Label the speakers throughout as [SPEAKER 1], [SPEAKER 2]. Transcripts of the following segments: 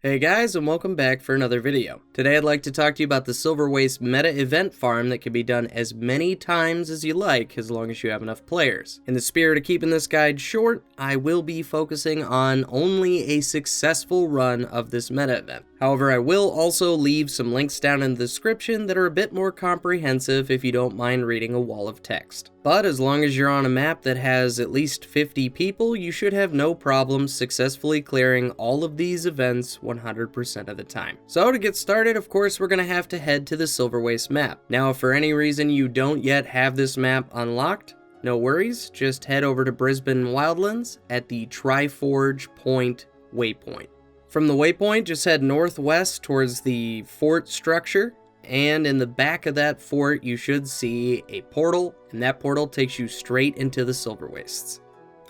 [SPEAKER 1] Hey guys, and welcome back for another video. Today I'd like to talk to you about the Silverwastes meta event farm that can be done as many times as you like as long as you have enough players. In the spirit of keeping this guide short, I will be focusing on only a successful run of this meta event. However, I will also leave some links down in the description that are a bit more comprehensive if you don't mind reading a wall of text. But as long as you're on a map that has at least 50 people, you should have no problem successfully clearing all of these events 100% of the time. So to get started, of course, we're going to have to head to the Silverwastes map. Now, if for any reason you don't yet have this map unlocked, no worries, just head over to Brisbane Wildlands at the Triforge Point waypoint. From the waypoint, just head northwest towards the fort structure, and in the back of that fort you should see a portal, and that portal takes you straight into the Silverwastes.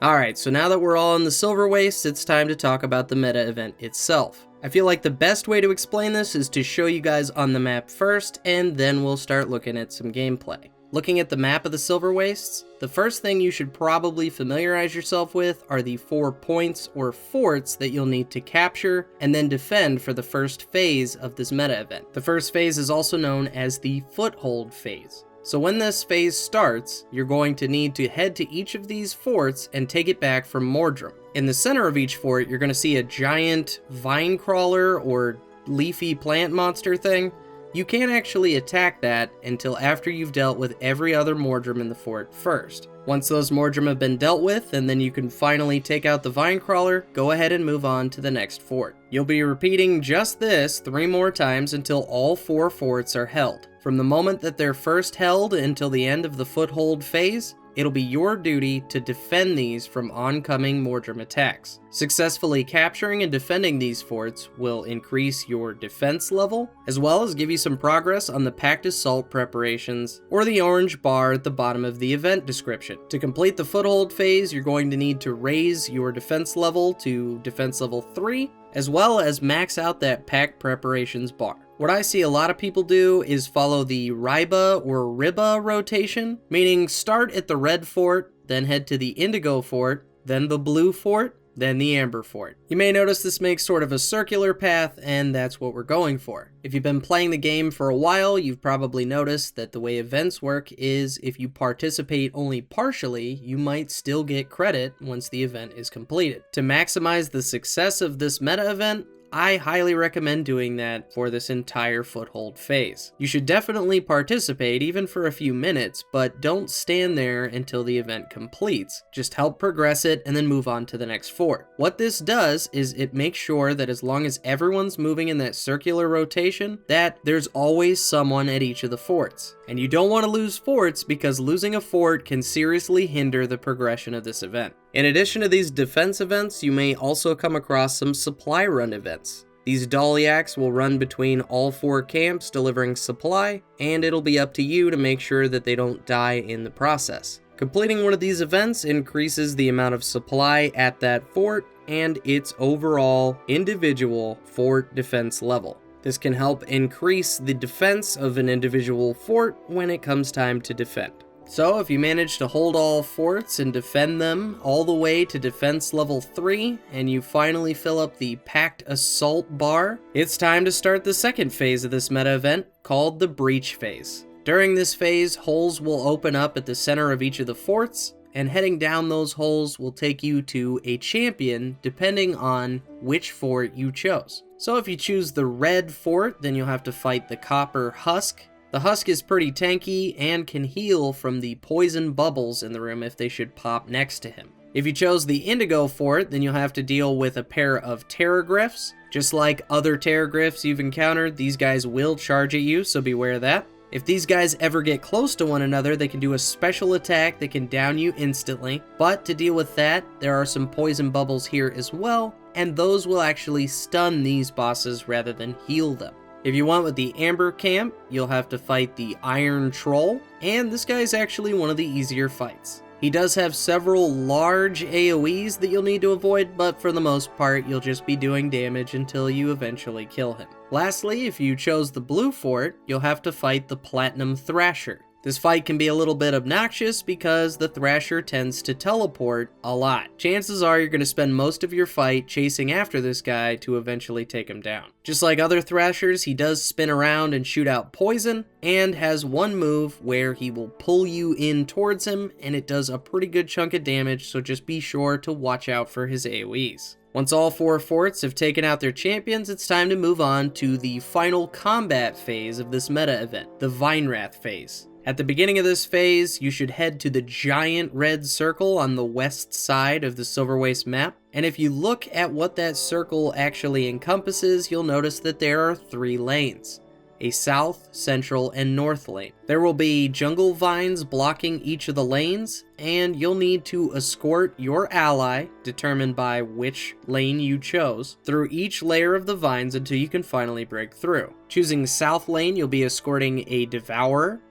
[SPEAKER 1] Alright, so now that we're all in the Silverwastes, it's time to talk about the meta event itself. I feel like the best way to explain this is to show you guys on the map first, and then we'll start looking at some gameplay. Looking at the map of the Silverwastes, the first thing you should probably familiarize yourself with are the 4 points or forts that you'll need to capture and then defend for the first phase of this meta event. The first phase is also known as the foothold phase. So when this phase starts, you're going to need to head to each of these forts and take it back from Mordrem. In the center of each fort, you're going to see a giant vine crawler or leafy plant monster thing. You can't actually attack that until after you've dealt with every other Mordrem in the fort first. Once those Mordrem have been dealt with, and then you can finally take out the vine crawler, go ahead and move on to the next fort. You'll be repeating just this 3 more times until all 4 forts are held. From the moment that they're first held until the end of the foothold phase, it'll be your duty to defend these from oncoming Mordrem attacks. Successfully capturing and defending these forts will increase your defense level, as well as give you some progress on the Packed Assault preparations, or the orange bar at the bottom of the event description. To complete the foothold phase, you're going to need to raise your defense level to defense level 3, as well as max out that Packed Preparations bar. What I see a lot of people do is follow the Riba or Riba rotation, meaning start at the red fort, then head to the indigo fort, then the blue fort, then the amber fort. You may notice this makes sort of a circular path, and that's what we're going for. If you've been playing the game for a while, you've probably noticed that the way events work is if you participate only partially, you might still get credit once the event is completed. To maximize the success of this meta event, I highly recommend doing that for this entire foothold phase. You should definitely participate even for a few minutes, but don't stand there until the event completes. Just help progress it and then move on to the next fort. What this does is it makes sure that as long as everyone's moving in that circular rotation, that there's always someone at each of the forts. And you don't want to lose forts because losing a fort can seriously hinder the progression of this event. In addition to these defense events, you may also come across some supply run events. These Daliacs will run between all 4 camps delivering supply, and it'll be up to you to make sure that they don't die in the process. Completing one of these events increases the amount of supply at that fort and its overall individual fort defense level. This can help increase the defense of an individual fort when it comes time to defend. So if you manage to hold all forts and defend them all the way to defense level 3, and you finally fill up the Packed Assault bar, it's time to start the second phase of this meta event, called the Breach phase. During this phase, holes will open up at the center of each of the forts, and heading down those holes will take you to a champion depending on which fort you chose. So if you choose the red fort, then you'll have to fight the copper husk. The husk is pretty tanky and can heal from the poison bubbles in the room if they should pop next to him. If you chose the indigo fort, then you'll have to deal with a pair of terragriffs. Just like other terragriffs you've encountered, these guys will charge at you, so beware of that. If these guys ever get close to one another, they can do a special attack that can down you instantly. But to deal with that, there are some poison bubbles here as well, and those will actually stun these bosses rather than heal them. If you want with the Amber camp, you'll have to fight the Iron Troll, and this guy is actually one of the easier fights. He does have several large AoEs that you'll need to avoid, but for the most part, you'll just be doing damage until you eventually kill him. Lastly, if you chose the Blue Fort, you'll have to fight the Platinum Thrasher. This fight can be a little bit obnoxious because the Thrasher tends to teleport a lot. Chances are you're going to spend most of your fight chasing after this guy to eventually take him down. Just like other Thrashers, he does spin around and shoot out poison, and has one move where he will pull you in towards him, and it does a pretty good chunk of damage, so just be sure to watch out for his AoEs. Once all 4 forts have taken out their champions, it's time to move on to the final combat phase of this meta event, the Vinewrath phase. At the beginning of this phase, you should head to the giant red circle on the west side of the Silverwastes map, and if you look at what that circle actually encompasses, you'll notice that there are 3 lanes. A south, central, and north lane. There will be jungle vines blocking each of the lanes, and you'll need to escort your ally, determined by which lane you chose, through each layer of the vines until you can finally break through. Choosing south lane, you'll be escorting a Devourer,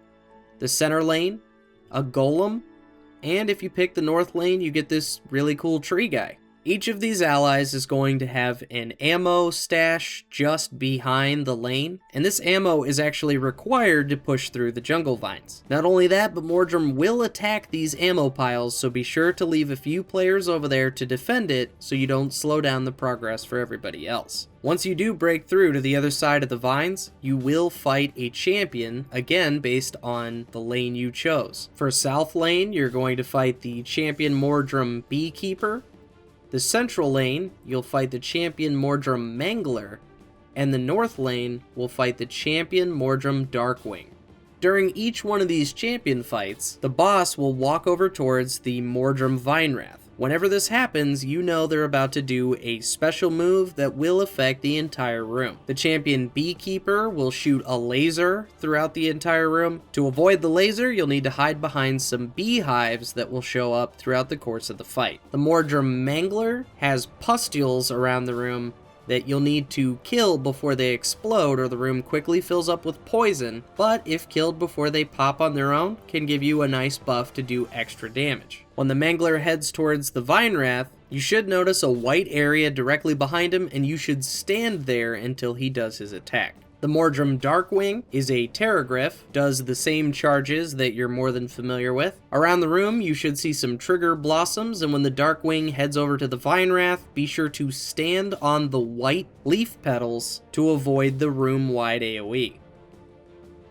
[SPEAKER 1] the center lane, a Golem, and if you pick the north lane, you get this really cool tree guy. Each of these allies is going to have an ammo stash just behind the lane, and this ammo is actually required to push through the jungle vines. Not only that, but Mordrem will attack these ammo piles, so be sure to leave a few players over there to defend it so you don't slow down the progress for everybody else. Once you do break through to the other side of the vines, you will fight a champion, again based on the lane you chose. For south lane, you're going to fight the champion Mordrem Beekeeper. The central lane, you'll fight the champion Mordrem Mangler, and the north lane will fight the champion Mordrem Darkwing. During each one of these champion fights, the boss will walk over towards the Mordrem Vinewrath. Whenever this happens, you know they're about to do a special move that will affect the entire room. The champion Beekeeper will shoot a laser throughout the entire room. To avoid the laser, you'll need to hide behind some beehives that will show up throughout the course of the fight. The Mordrem Mangler has pustules around the room that you'll need to kill before they explode or the room quickly fills up with poison, but if killed before they pop on their own, can give you a nice buff to do extra damage. When the Mangler heads towards the Vinewrath, you should notice a white area directly behind him, and you should stand there until he does his attack. The Mordrem Darkwing is a Terragriff, does the same charges that you're more than familiar with. Around the room, you should see some trigger blossoms, and when the Darkwing heads over to the Vinewrath, be sure to stand on the white leaf petals to avoid the room-wide AoE.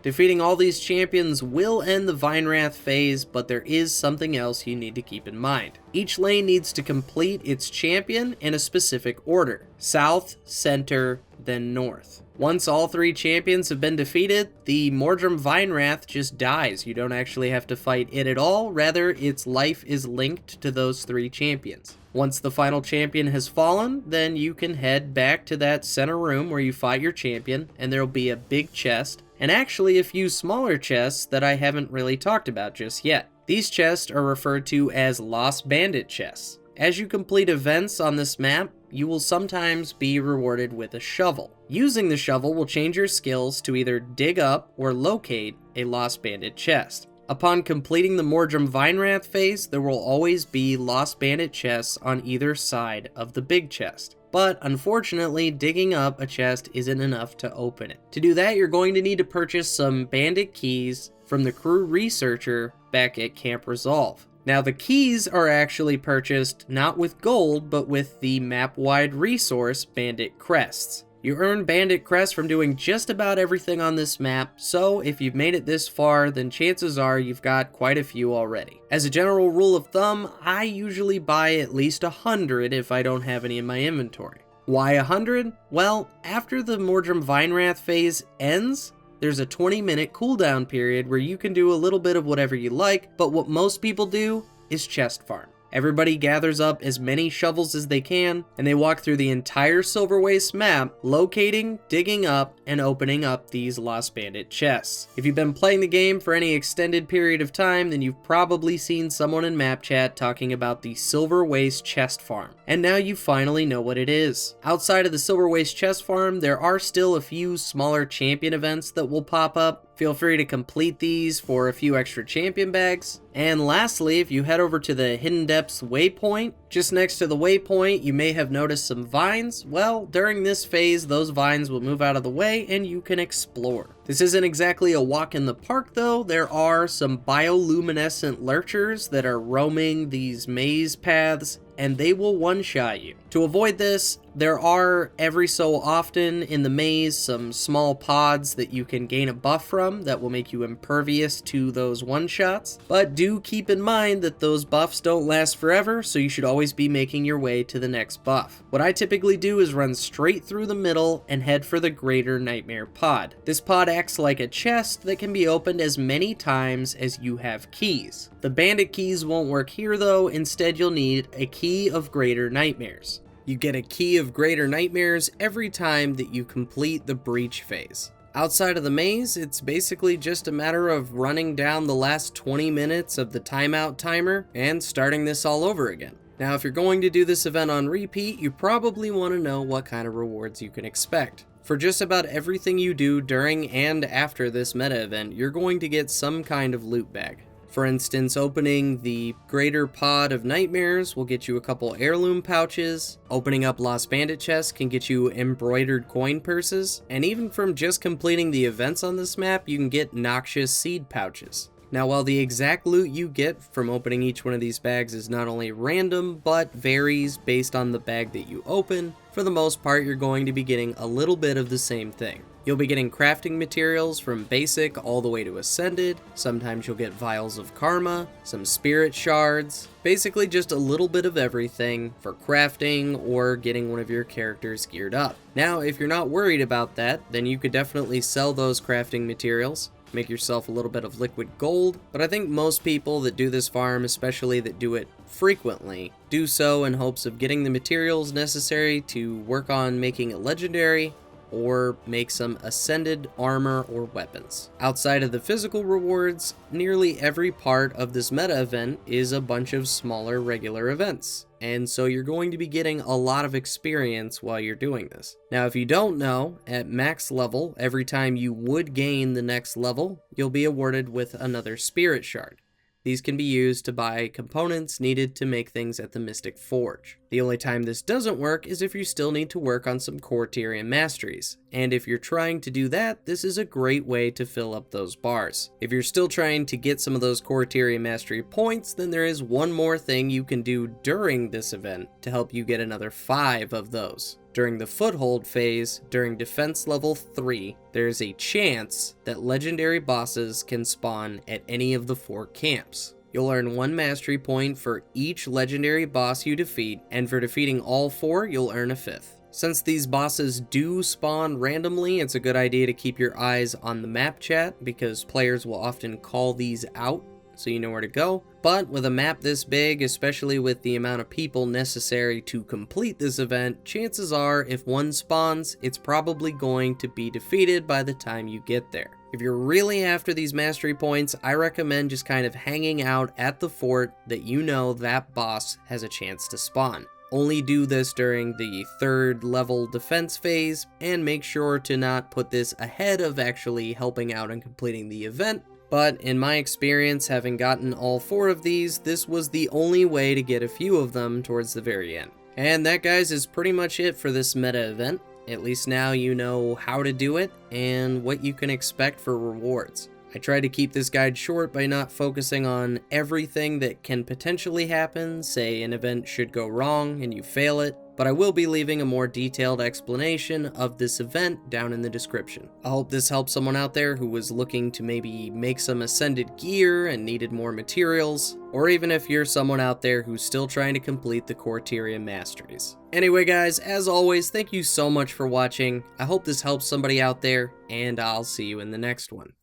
[SPEAKER 1] Defeating all these champions will end the Vinewrath phase, but there is something else you need to keep in mind. Each lane needs to complete its champion in a specific order: south, center, then north. Once all 3 champions have been defeated, the Mordrem Vinewrath just dies. You don't actually have to fight it at all, rather its life is linked to those 3 champions. Once the final champion has fallen, then you can head back to that center room where you fight your champion, and there'll be a big chest, and actually a few smaller chests that I haven't really talked about just yet. These chests are referred to as Lost Bandit chests. As you complete events on this map, you will sometimes be rewarded with a shovel. Using the shovel will change your skills to either dig up or locate a Lost Bandit chest. Upon completing the Mordrem Vinewrath phase, there will always be Lost Bandit chests on either side of the big chest. But unfortunately, digging up a chest isn't enough to open it. To do that, you're going to need to purchase some bandit keys from the crew researcher back at Camp Resolve. Now, the keys are actually purchased not with gold, but with the map-wide resource Bandit Crests. You earn Bandit Crests from doing just about everything on this map, so if you've made it this far, then chances are you've got quite a few already. As a general rule of thumb, I usually buy at least 100 if I don't have any in my inventory. Why 100? Well, after the Mordrem Vinewrath phase ends, there's a 20-minute cooldown period where you can do a little bit of whatever you like, but what most people do is chest farm. Everybody gathers up as many shovels as they can, and they walk through the entire Silverwastes map, locating, digging up, and opening up these Lost Bandit chests. If you've been playing the game for any extended period of time, then you've probably seen someone in map chat talking about the Silverwastes chest farm. And now you finally know what it is. Outside of the Silverwastes chest farm, there are still a few smaller champion events that will pop up. Feel free to complete these for a few extra champion bags. And lastly, if you head over to the Hidden Depths waypoint, just next to the waypoint, you may have noticed some vines. Well, during this phase, those vines will move out of the way and you can explore. This isn't exactly a walk in the park though. There are some bioluminescent lurchers that are roaming these maze paths, and they will one-shot you. To avoid this, there are every so often in the maze some small pods that you can gain a buff from that will make you impervious to those one-shots, but do keep in mind that those buffs don't last forever, so you should always be making your way to the next buff. What I typically do is run straight through the middle and head for the Greater Nightmare pod. This pod acts like a chest that can be opened as many times as you have keys. The bandit keys won't work here though, instead you'll need a key of Greater Nightmares. You get a key of Greater Nightmares every time that you complete the breach phase. Outside of the maze, it's basically just a matter of running down the last 20 minutes of the timeout timer and starting this all over again. Now, if you're going to do this event on repeat, you probably want to know what kind of rewards you can expect. For just about everything you do during and after this meta event, you're going to get some kind of loot bag. For instance, opening the Greater Pod of Nightmares will get you a couple heirloom pouches, opening up Lost Bandit chests can get you embroidered coin purses, and even from just completing the events on this map, you can get noxious seed pouches. Now, while the exact loot you get from opening each one of these bags is not only random, but varies based on the bag that you open, for the most part you're going to be getting a little bit of the same thing. You'll be getting crafting materials from basic all the way to ascended. Sometimes you'll get vials of karma, some spirit shards, basically just a little bit of everything for crafting or getting one of your characters geared up. Now, if you're not worried about that, then you could definitely sell those crafting materials, make yourself a little bit of liquid gold, but I think most people that do this farm, especially that do it frequently, do so in hopes of getting the materials necessary to work on making it legendary, or make some ascended armor or weapons. Outside of the physical rewards, nearly every part of this meta event is a bunch of smaller regular events, and so you're going to be getting a lot of experience while you're doing this. Now, if you don't know, at max level, every time you would gain the next level, you'll be awarded with another spirit shard. These can be used to buy components needed to make things at the Mystic Forge. The only time this doesn't work is if you still need to work on some core Tyrian masteries, and if you're trying to do that, this is a great way to fill up those bars. If you're still trying to get some of those core Tyrian mastery points, then there is one more thing you can do during this event to help you get another 5 of those. During the foothold phase, during defense level 3, there is a chance that legendary bosses can spawn at any of the 4 camps. You'll earn 1 mastery point for each legendary boss you defeat, and for defeating all 4, you'll earn a 5th. Since these bosses do spawn randomly, it's a good idea to keep your eyes on the map chat, because players will often call these out so you know where to go. But with a map this big, especially with the amount of people necessary to complete this event, chances are if one spawns, it's probably going to be defeated by the time you get there. If you're really after these mastery points, I recommend just kind of hanging out at the fort that you know that boss has a chance to spawn. Only do this during the 3rd level defense phase, and make sure to not put this ahead of actually helping out and completing the event. But in my experience, having gotten all 4 of these, this was the only way to get a few of them towards the very end. And that, guys, is pretty much it for this meta event. At least now you know how to do it and what you can expect for rewards. I try to keep this guide short by not focusing on everything that can potentially happen, say an event should go wrong and you fail it, but I will be leaving a more detailed explanation of this event down in the description. I hope this helps someone out there who was looking to maybe make some ascended gear and needed more materials, or even if you're someone out there who's still trying to complete the core Tyrian masteries. Anyway, guys, as always, thank you so much for watching. I hope this helps somebody out there, and I'll see you in the next one.